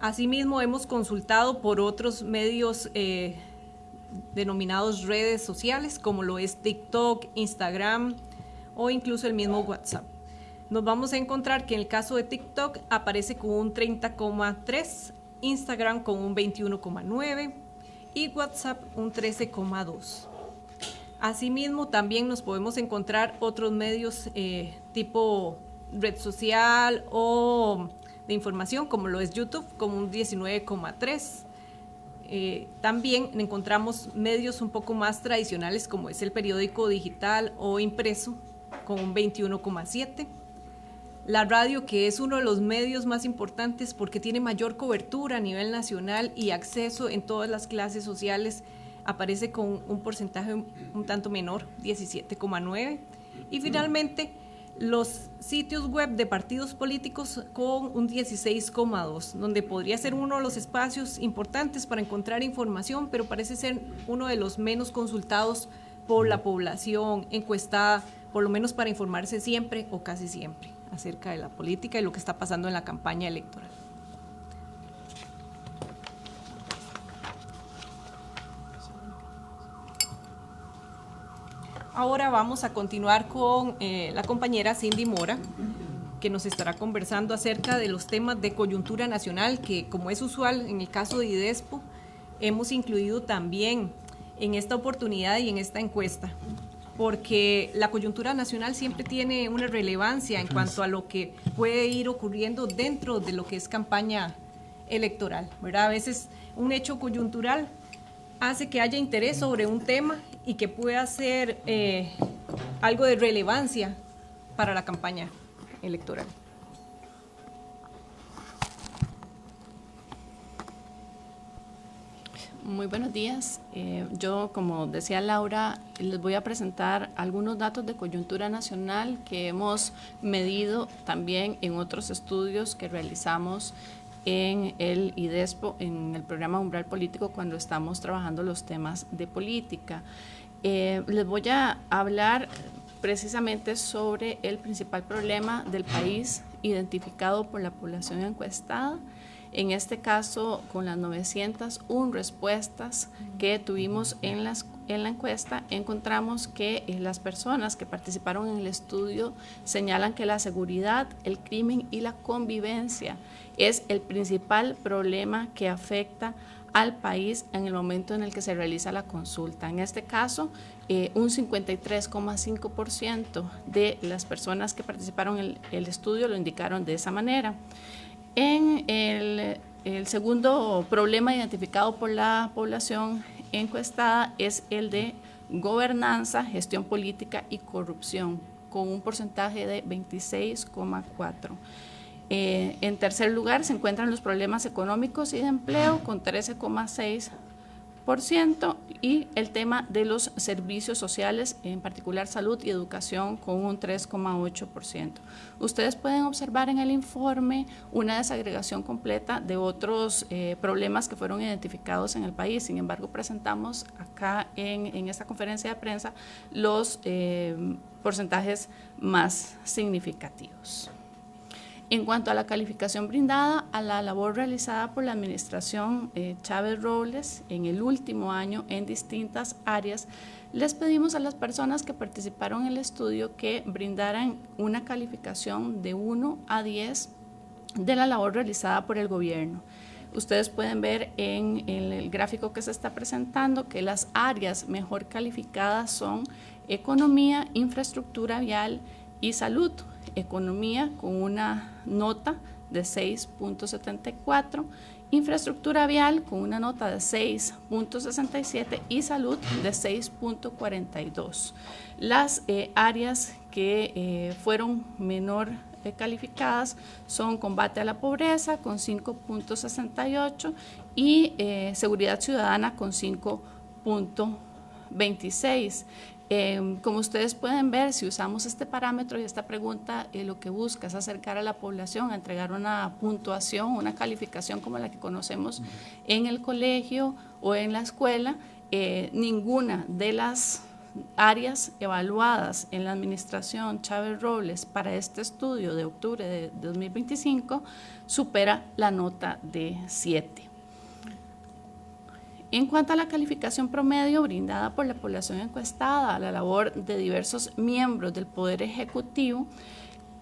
Speaker 4: Asimismo, hemos consultado por otros medios denominados redes sociales, como lo es TikTok, Instagram o incluso el mismo WhatsApp. Nos vamos a encontrar que en el caso de TikTok aparece con un 30,3%, Instagram con un 21,9% y WhatsApp un 13,2%. Asimismo, también nos podemos encontrar otros medios tipo red social o de información, como lo es YouTube, con un 19,3%. También encontramos medios un poco más tradicionales, como es el periódico digital o impreso, con un 21,7%. La radio, que es uno de los medios más importantes porque tiene mayor cobertura a nivel nacional y acceso en todas las clases sociales, aparece con un porcentaje un tanto menor, 17,9%. Y finalmente, los sitios web de partidos políticos con un 16,2%, donde podría ser uno de los espacios importantes para encontrar información, pero parece ser uno de los menos consultados por la población encuestada, por lo menos para informarse siempre o casi siempre acerca de la política y lo que está pasando en la campaña electoral. Ahora vamos a continuar con la compañera Cindy Mora, que nos estará conversando acerca de los temas de coyuntura nacional, que como es usual en el caso de IDESPO, hemos incluido también en esta oportunidad y en esta encuesta, porque la coyuntura nacional siempre tiene una relevancia en cuanto a lo que puede ir ocurriendo dentro de lo que es campaña electoral, ¿verdad? A veces un hecho coyuntural hace que haya interés sobre un tema y que pueda ser algo de relevancia para la campaña electoral.
Speaker 5: Muy buenos días. Yo, como decía Laura, les voy a presentar algunos datos de coyuntura nacional que hemos medido también en otros estudios que realizamos en el IDESPO, en el programa Umbral Político, cuando estamos trabajando los temas de política. Les voy a hablar precisamente sobre el principal problema del país identificado por la población encuestada. En este caso, con las 901 respuestas que tuvimos en la encuesta, encontramos que las personas que participaron en el estudio señalan que la seguridad, el crimen y la convivencia es el principal problema que afecta al país en el momento en el que se realiza la consulta. En este caso, un 53,5% de las personas que participaron en el estudio lo indicaron de esa manera. En el segundo problema identificado por la población encuestada es el de gobernanza, gestión política y corrupción, con un porcentaje de 26,4%. En tercer lugar se encuentran los problemas económicos y de empleo con 13,6%, y el tema de los servicios sociales, en particular salud y educación, con un 3,8%. Ustedes pueden observar en el informe una desagregación completa de otros problemas que fueron identificados en el país. Sin embargo, presentamos acá en esta conferencia de prensa los porcentajes más significativos. En cuanto a la calificación brindada a la labor realizada por la administración Chávez Robles en el último año en distintas áreas, les pedimos a las personas que participaron en el estudio que brindaran una calificación de 1 a 10 de la labor realizada por el gobierno. Ustedes pueden ver en el gráfico que se está presentando que las áreas mejor calificadas son economía, infraestructura vial y salud. Economía con una nota de 6.74, infraestructura vial con una nota de 6.67 y salud de 6.42. Las áreas que fueron menor calificadas son combate a la pobreza con 5.68 y seguridad ciudadana con 5.26. Como ustedes pueden ver, si usamos este parámetro y esta pregunta, lo que busca es acercar a la población a entregar una puntuación, una calificación como la que conocemos en el colegio o en la escuela. Ninguna de las áreas evaluadas en la administración Chávez Robles para este estudio de octubre de 2025 supera la nota de 7. En cuanto a la calificación promedio brindada por la población encuestada a la labor de diversos miembros del Poder Ejecutivo,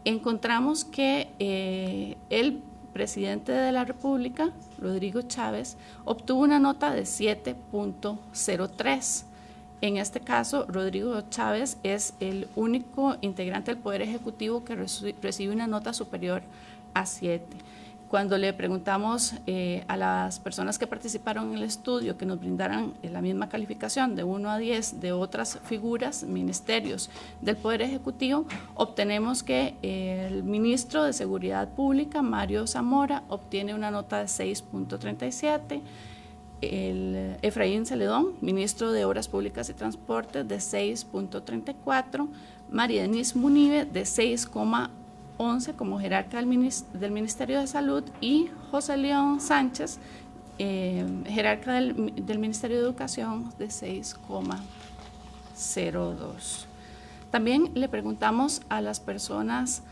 Speaker 5: encontramos que el presidente de la República, Rodrigo Chávez, obtuvo una nota de 7.03. En este caso, Rodrigo Chávez es el único integrante del Poder Ejecutivo que recibe una nota superior a 7. Cuando le preguntamos a las personas que participaron en el estudio que nos brindaran la misma calificación de 1 a 10 de otras figuras, ministerios del Poder Ejecutivo, obtenemos que el ministro de Seguridad Pública, Mario Zamora, obtiene una nota de 6.37, el Efraín Celedón, ministro de Obras Públicas y Transportes, de 6.34, María Denise Munive, de 6,11 como jerarca del Ministerio de Salud, y José León Sánchez, jerarca del Ministerio de Educación, de 6,02. También le preguntamos a las personas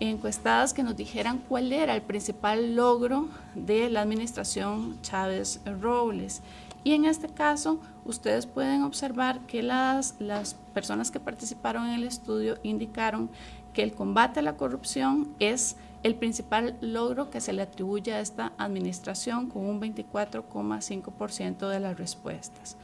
Speaker 5: encuestadas que nos dijeran cuál era el principal logro de la administración Chávez Robles. Y en este caso, ustedes pueden observar que las personas que participaron en el estudio indicaron que el combate a la corrupción es el principal logro que se le atribuye a esta administración, con un 24,5% de las respuestas.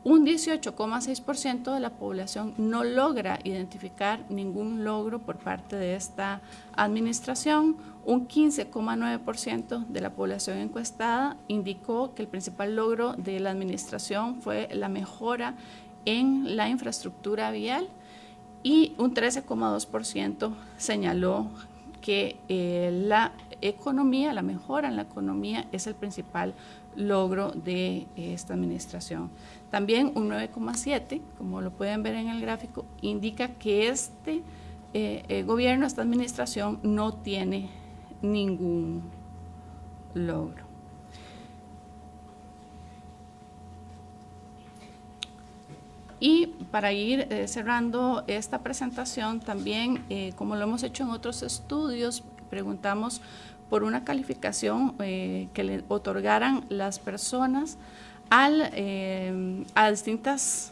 Speaker 5: Un 18,6% de la población no logra identificar ningún logro por parte de esta administración. Un 15,9% de la población encuestada indicó que el principal logro de la administración fue la mejora en la infraestructura vial, y un 13,2% señaló que la mejora en la economía es el principal logro de esta administración. También un 9,7%, como lo pueden ver en el gráfico, indica que este gobierno, esta administración, no tiene ningún logro. Y para ir cerrando esta presentación, también, como lo hemos hecho en otros estudios, preguntamos por una calificación que le otorgaran las personas a distintas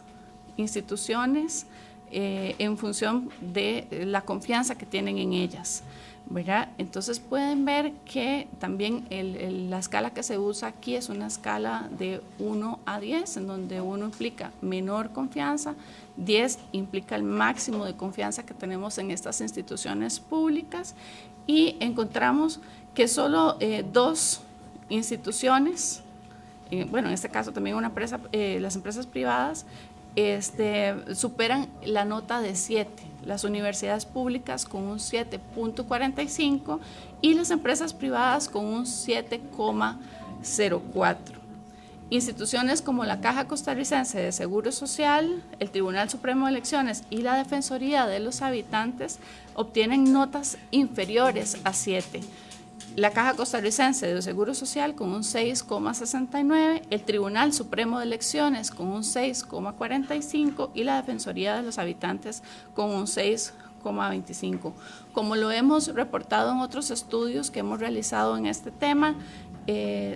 Speaker 5: instituciones en función de la confianza que tienen en ellas, ¿verdad? Entonces pueden ver que también la escala que se usa aquí es una escala de 1 a 10, en donde 1 implica menor confianza, 10 implica el máximo de confianza que tenemos en estas instituciones públicas, y encontramos que solo 2 instituciones, bueno, en este caso también una empresa, las empresas privadas, superan la nota de 7, las universidades públicas con un 7.45 y las empresas privadas con un 7,04. Instituciones como la Caja Costarricense de Seguro Social, el Tribunal Supremo de Elecciones y la Defensoría de los Habitantes obtienen notas inferiores a 7. La Caja Costarricense de Seguro Social con un 6,69, el Tribunal Supremo de Elecciones con un 6,45 y la Defensoría de los Habitantes con un 6,25. Como lo hemos reportado en otros estudios que hemos realizado en este tema,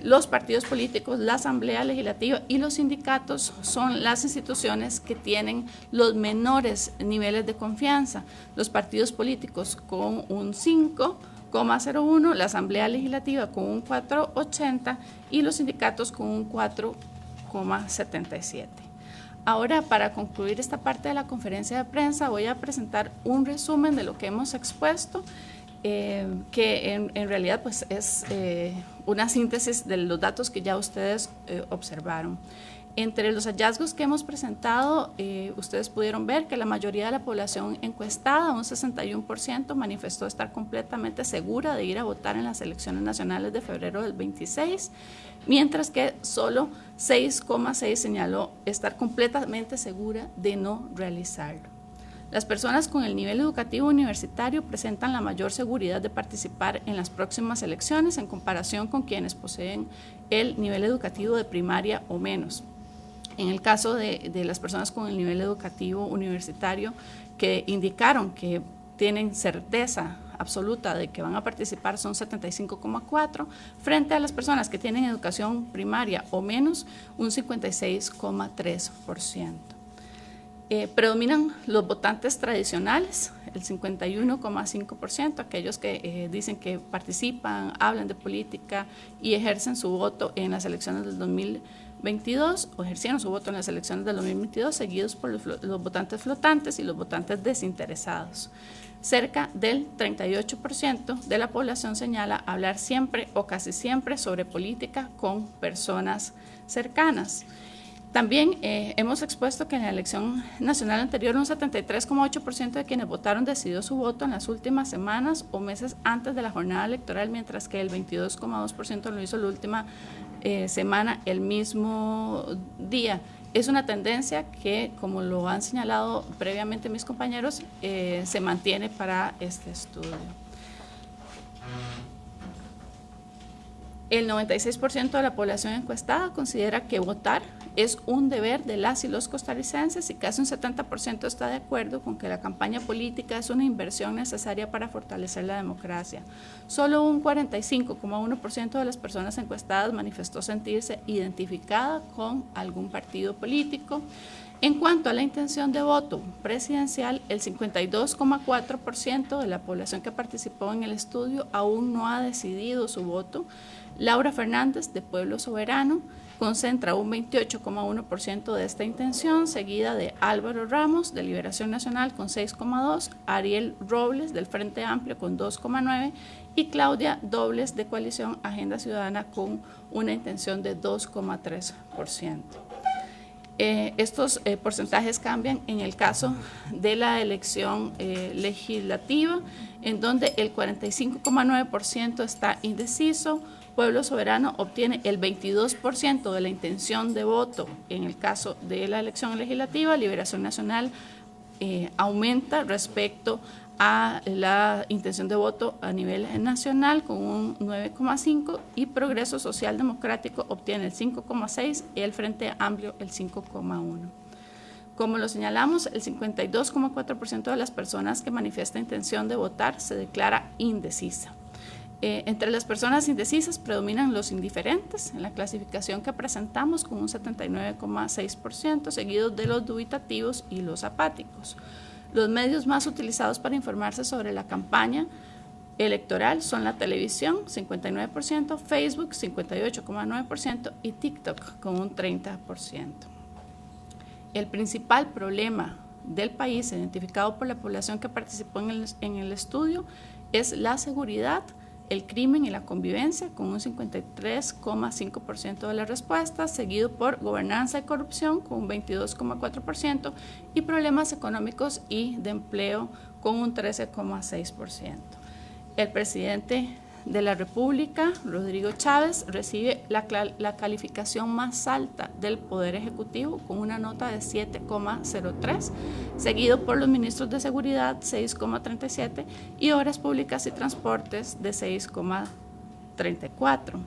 Speaker 5: los partidos políticos, la Asamblea Legislativa y los sindicatos son las instituciones que tienen los menores niveles de confianza. Los partidos políticos con un 5,01, la Asamblea Legislativa con un 4,80 y los sindicatos con un 4,77. Ahora, para concluir esta parte de la conferencia de prensa, voy a presentar un resumen de lo que hemos expuesto, que en realidad pues es una síntesis de los datos que ya ustedes observaron. Entre los hallazgos que hemos presentado, ustedes pudieron ver que la mayoría de la población encuestada, un 61%, manifestó estar completamente segura de ir a votar en las elecciones nacionales de febrero del 26, mientras que solo 6,6% señaló estar completamente segura de no realizarlo. Las personas con el nivel educativo universitario presentan la mayor seguridad de participar en las próximas elecciones en comparación con quienes poseen el nivel educativo de primaria o menos. En el caso de las personas con el nivel educativo universitario que indicaron que tienen certeza absoluta de que van a participar son 75,4%, frente a las personas que tienen educación primaria o menos, un 56,3%. Predominan los votantes tradicionales, el 51,5%, aquellos que dicen que participan, hablan de política y ejercen su voto en las elecciones del 2022 o ejercieron su voto en las elecciones del 2022, seguidos por los votantes flotantes y los votantes desinteresados. Cerca del 38% de la población señala hablar siempre o casi siempre sobre política con personas cercanas. También hemos expuesto que en la elección nacional anterior un 73,8% de quienes votaron decidió su voto en las últimas semanas o meses antes de la jornada electoral, mientras que el 22,2% lo hizo la última semana, el mismo día. Es una tendencia que, como lo han señalado previamente mis compañeros, se mantiene para este estudio. El 96% de la población encuestada considera que votar es un deber de las y los costarricenses y casi un 70% está de acuerdo con que la campaña política es una inversión necesaria para fortalecer la democracia. Solo un 45,1% de las personas encuestadas manifestó sentirse identificada con algún partido político. En cuanto a la intención de voto presidencial, el 52,4% de la población que participó en el estudio aún no ha decidido su voto. Laura Fernández, de Pueblo Soberano, concentra un 28,1% de esta intención, seguida de Álvaro Ramos, de Liberación Nacional, con 6,2%, Ariel Robles, del Frente Amplio, con 2,9%, y Claudia Dobles, de Coalición Agenda Ciudadana, con una intención de 2,3%. Estos porcentajes cambian en el caso de la elección legislativa, en donde el 45,9% está indeciso. Pueblo Soberano obtiene el 22% de la intención de voto en el caso de la elección legislativa. Liberación Nacional aumenta respecto a la intención de voto a nivel nacional con un 9,5% y Progreso Social Democrático obtiene el 5,6% y el Frente Amplio el 5,1%. Como lo señalamos, el 52,4% de las personas que manifiesta intención de votar se declara indecisa. Entre las personas indecisas predominan los indiferentes en la clasificación que presentamos con un 79,6%, seguidos de los dubitativos y los apáticos. Los medios más utilizados para informarse sobre la campaña electoral son la televisión, 59%, Facebook, 58,9% y TikTok, con un 30%. El principal problema del país identificado por la población que participó en el estudio es la seguridad, el crimen y la convivencia, con un 53,5% de las respuestas, seguido por gobernanza y corrupción, con un 22,4%, y problemas económicos y de empleo, con un 13,6%. El presidente de la República, Rodrigo Chávez, recibe la calificación más alta del Poder Ejecutivo, con una nota de 7,03, seguido por los ministros de Seguridad, 6,37, y Obras Públicas y Transportes, de 6,34.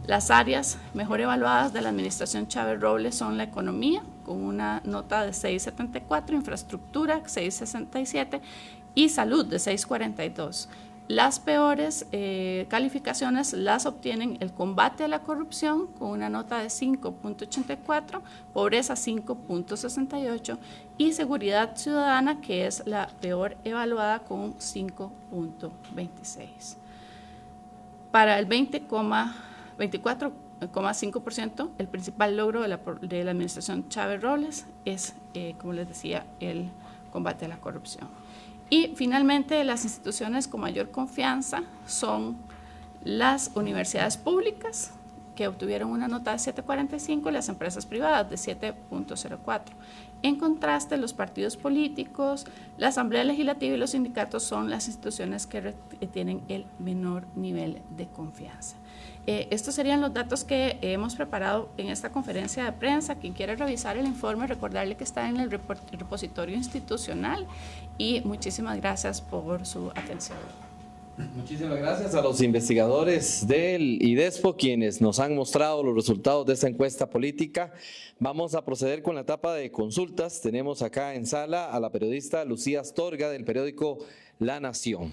Speaker 5: Las áreas mejor evaluadas de la administración Chávez Robles son la economía, con una nota de 6,74, infraestructura, 6,67, y salud, de 6,42. Las peores calificaciones las obtienen el combate a la corrupción, con una nota de 5,84, pobreza 5,68 y seguridad ciudadana, que es la peor evaluada, con 5,26. Para el 24,5%, el principal logro de la administración Chávez Robles es, como les decía, el combate a la corrupción. Y finalmente, las instituciones con mayor confianza son las universidades públicas, que obtuvieron una nota de 7.45, y las empresas privadas de 7.04. En contraste, los partidos políticos, la Asamblea Legislativa y los sindicatos son las instituciones que tienen el menor nivel de confianza. Estos serían los datos que hemos preparado en esta conferencia de prensa. Quien quiera revisar el informe, recordarle que está en el repositorio institucional, y muchísimas gracias por su atención.
Speaker 1: Muchísimas gracias a los investigadores del IDESPO, quienes nos han mostrado los resultados de esta encuesta política. Vamos a proceder con la etapa de consultas. Tenemos acá en sala a la periodista Lucía Astorga del periódico La Nación.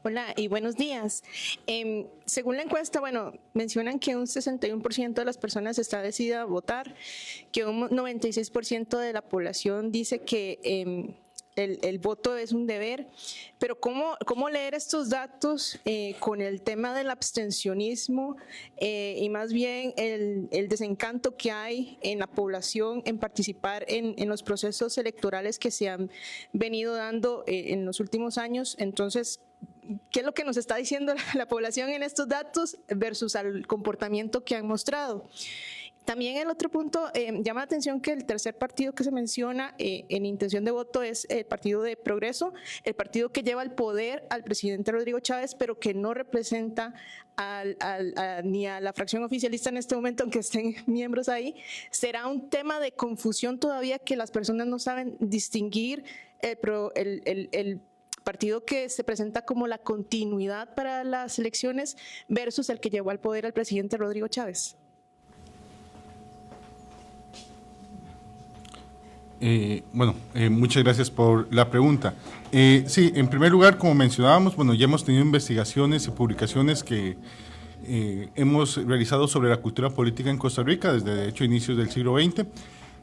Speaker 6: Hola y buenos días. Según la encuesta, mencionan que un 61% de las personas está decidida a votar, que un 96% de la población dice que el voto es un deber, pero ¿cómo leer estos datos con el tema del abstencionismo y más bien el desencanto que hay en la población en participar en los procesos electorales que se han venido dando en los últimos años? Entonces, ¿qué es lo que nos está diciendo la población en estos datos versus al comportamiento que han mostrado? También el otro punto, llama la atención que el tercer partido que se menciona en intención de voto es el Partido de Progreso, el partido que lleva al poder al presidente Rodrigo Chávez, pero que no representa ni a la fracción oficialista en este momento, aunque estén miembros ahí. ¿Será un tema de confusión todavía que las personas no saben distinguir el partido que se presenta como la continuidad para las elecciones versus el que llevó al poder al presidente Rodrigo Chávez?
Speaker 3: Muchas gracias por la pregunta. Sí, en primer lugar, como mencionábamos, ya hemos tenido investigaciones y publicaciones que hemos realizado sobre la cultura política en Costa Rica desde, de hecho, inicios del siglo XX,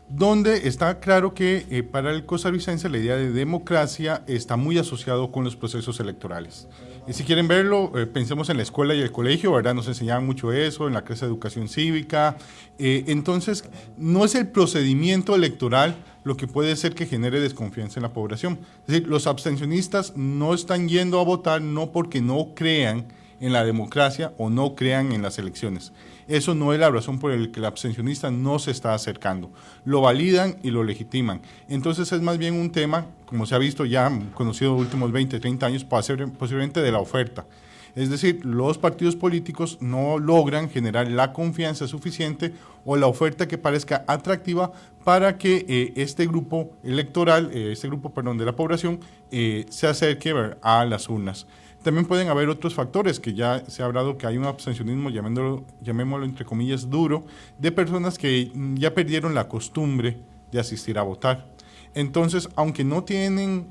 Speaker 3: donde está claro que para el costarricense la idea de democracia está muy asociado con los procesos electorales. Y si quieren verlo, pensemos en la escuela y el colegio, ¿verdad? Nos enseñaban mucho eso, en la clase de educación cívica. Entonces, no es el procedimiento electoral lo que puede ser que genere desconfianza en la población. Es decir, los abstencionistas no están yendo a votar no porque no crean en la democracia o no crean en las elecciones. Eso no es la razón por la que el abstencionista no se está acercando. Lo validan y lo legitiman. Entonces es más bien un tema, como se ha visto ya, conocido en los últimos 20, 30 años, posiblemente de la oferta. Es decir, los partidos políticos no logran generar la confianza suficiente o la oferta que parezca atractiva para que este grupo electoral, de la población, se acerque a las urnas. También pueden haber otros factores que ya se ha hablado que hay un abstencionismo, llamémoslo entre comillas duro, de personas que ya perdieron la costumbre de asistir a votar. Entonces, aunque no tienen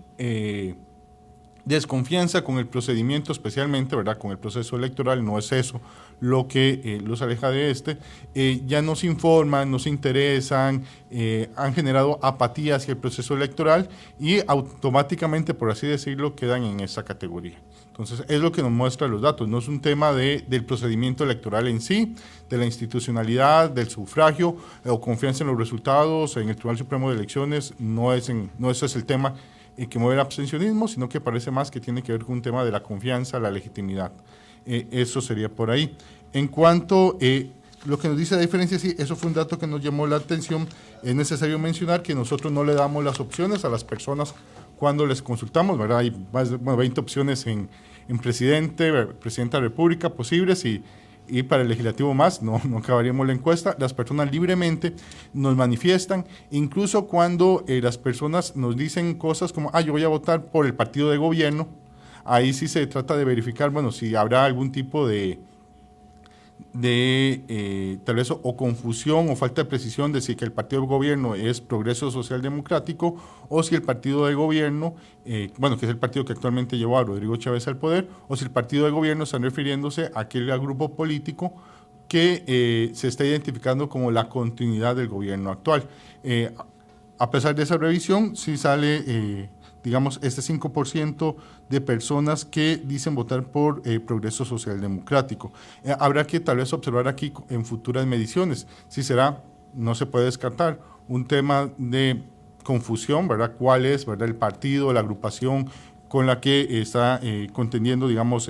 Speaker 3: desconfianza con el procedimiento, especialmente, ¿verdad?, con el proceso electoral, no es eso lo que los aleja de ya no se informan, no se interesan, han generado apatía hacia el proceso electoral y automáticamente, por así decirlo, quedan en esa categoría. Entonces, es lo que nos muestran los datos, no es un tema del procedimiento electoral en sí, de la institucionalidad, del sufragio o confianza en los resultados, en el Tribunal Supremo de Elecciones, no ese es el tema que mueve el abstencionismo, sino que parece más que tiene que ver con un tema de la confianza, la legitimidad. Eso sería por ahí. En cuanto lo que nos dice la diferencia, sí, eso fue un dato que nos llamó la atención. Es necesario mencionar que nosotros no le damos las opciones a las personas cuando les consultamos, ¿verdad? Hay más de 20 opciones en presidenta de la República posibles y para el legislativo más, no acabaríamos la encuesta. Las personas libremente nos manifiestan, incluso cuando las personas nos dicen cosas como, yo voy a votar por el partido de gobierno. Ahí sí se trata de verificar, si habrá algún tipo de tal vez o confusión o falta de precisión de si que el partido de gobierno es Progreso Social Democrático o si el partido de gobierno, que es el partido que actualmente llevó a Rodrigo Chávez al poder, o si el partido de gobierno está refiriéndose a aquel grupo político que se está identificando como la continuidad del gobierno actual. A pesar de esa revisión, sí sale este 5% de personas que dicen votar por Progreso Social Democrático. Habrá que tal vez observar aquí en futuras mediciones si será, no se puede descartar, un tema de confusión, ¿verdad? ¿Cuál es, verdad, el partido, la agrupación con la que está contendiendo, digamos,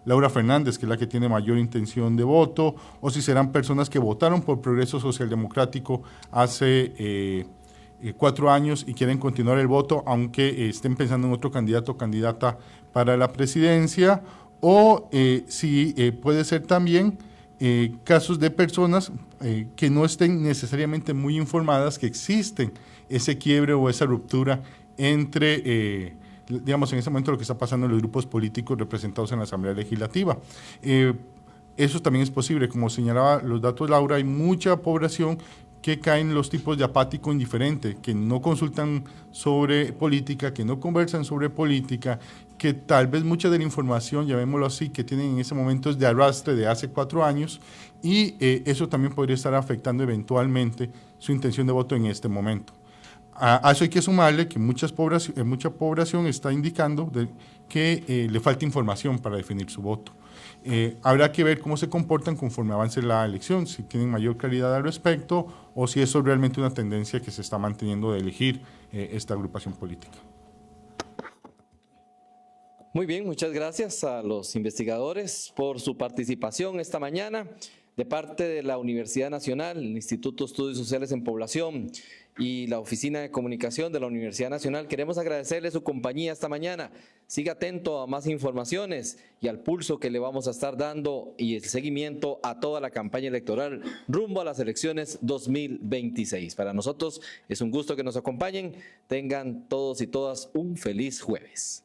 Speaker 3: Laura Fernández, que es la que tiene mayor intención de voto, o si serán personas que votaron por Progreso Social Democrático hace 4 años y quieren continuar el voto, aunque estén pensando en otro candidato o candidata para la presidencia, o si puede ser también casos de personas que no estén necesariamente muy informadas que existen ese quiebre o esa ruptura entre, digamos, en ese momento lo que está pasando en los grupos políticos representados en la Asamblea Legislativa. Eso también es posible. Como señalaba los datos Laura, hay mucha población que caen en los tipos de apático indiferente, que no consultan sobre política, que no conversan sobre política, que tal vez mucha de la información, llamémoslo así, que tienen en ese momento es de arrastre de hace 4 años, y eso también podría estar afectando eventualmente su intención de voto en este momento. A eso hay que sumarle que mucha población está indicando que le falta información para definir su voto. Habrá que ver cómo se comportan conforme avance la elección, si tienen mayor claridad al respecto o si eso es realmente una tendencia que se está manteniendo de elegir esta agrupación política.
Speaker 1: Muy bien, muchas gracias a los investigadores por su participación esta mañana. De parte de la Universidad Nacional, el Instituto de Estudios Sociales en Población y la Oficina de Comunicación de la Universidad Nacional, queremos agradecerle su compañía esta mañana. Siga atento a más informaciones y al pulso que le vamos a estar dando y el seguimiento a toda la campaña electoral rumbo a las elecciones 2026. Para nosotros es un gusto que nos acompañen. Tengan todos y todas un feliz jueves.